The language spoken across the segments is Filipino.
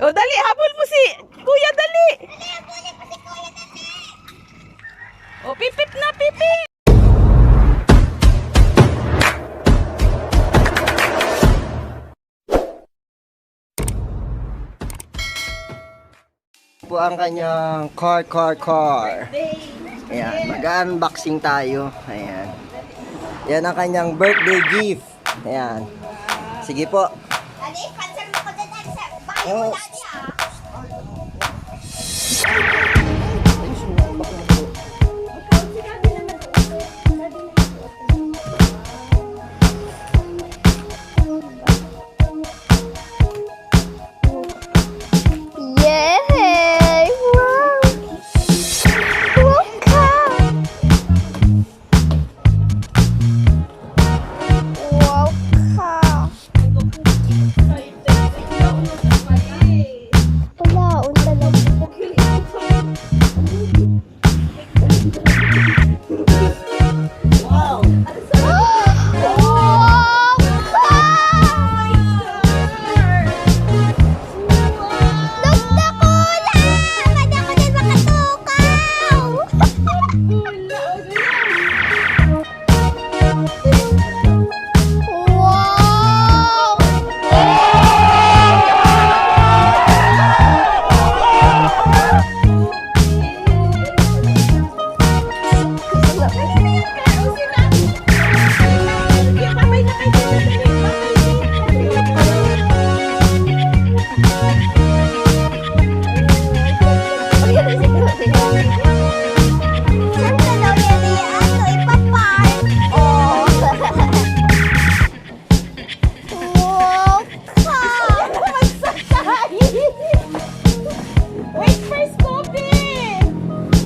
O, dali, habol mo si Kuya, dali. O, pipit na, pipit. Po ang kanyang car. Ayan, mag-unboxing tayo. Ayan. Yan ang kanyang birthday gift. Ayan. Sige po. Dali, cancel mo ko dyan. Bakit mo dati ha? Yay! Wow! Welcome! Welcome! Wala, unta lang. Wow!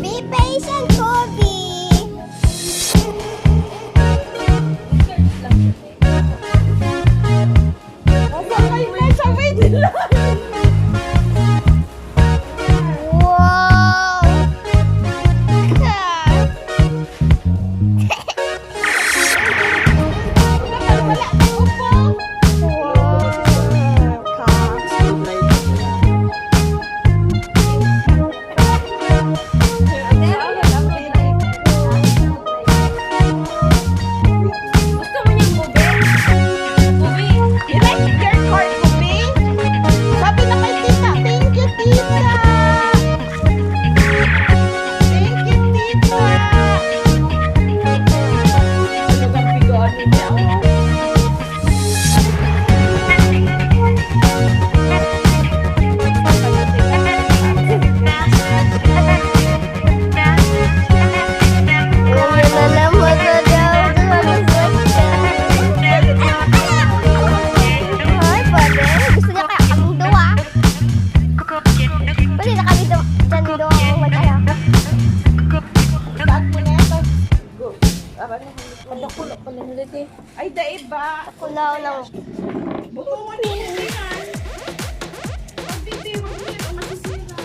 Be patient, Kobe. Wow! Gusto mo niyang bubi? Bubi. You like your card, bubi? Sabi na kay tita, thank you, tita. Thank you, tita. Ano bang bigoan niya? Ay, daiba. Kulaw lang. Butungan mo yan. Pagtitiwan mo yan, ang masisira.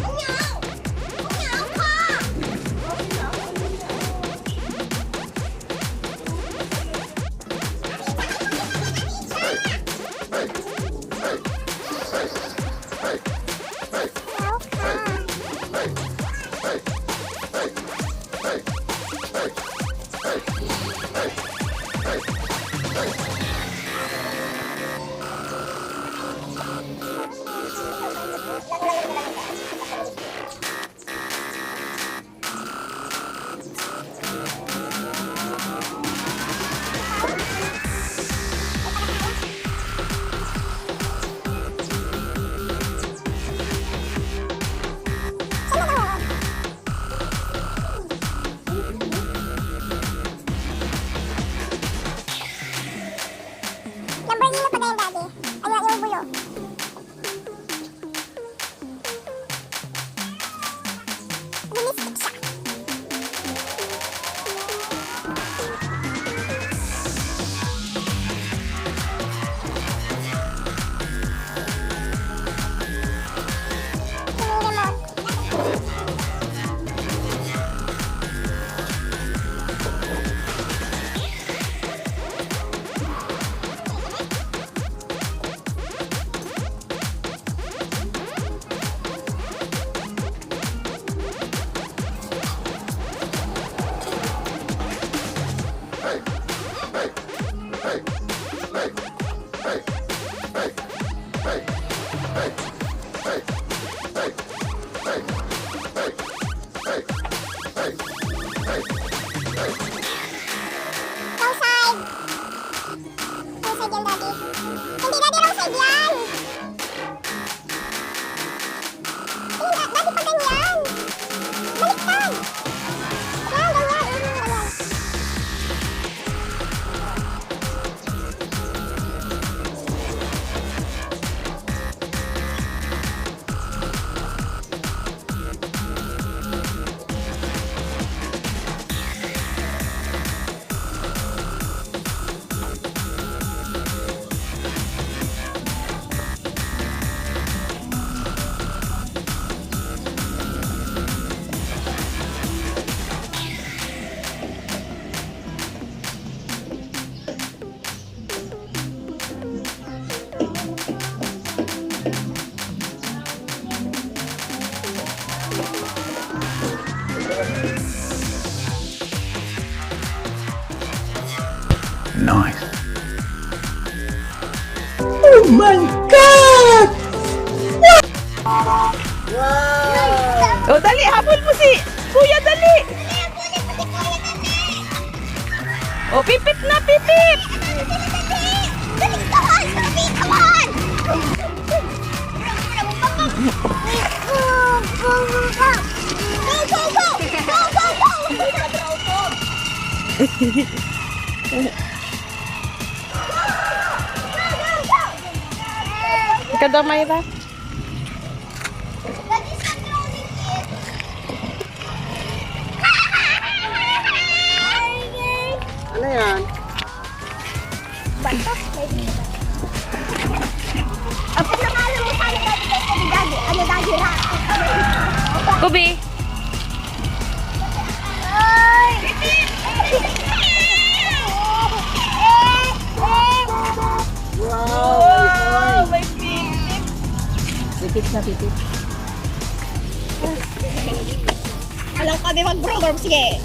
Unyaw! Unyaw ka! Hindi daddy wrong side yan. Hindi, daddy pa ganyan. Baliktad. Yan, ganyan. O, dali, habol mo si Kuya, dali. O, pipit na, pipit. Kadamay ba? Ano yan? Ang pangalan mo sa daddy, ano daddy rock? Kubi. Wow! May pipit. Pipit na, pipit. Alam kami mag-program, sige.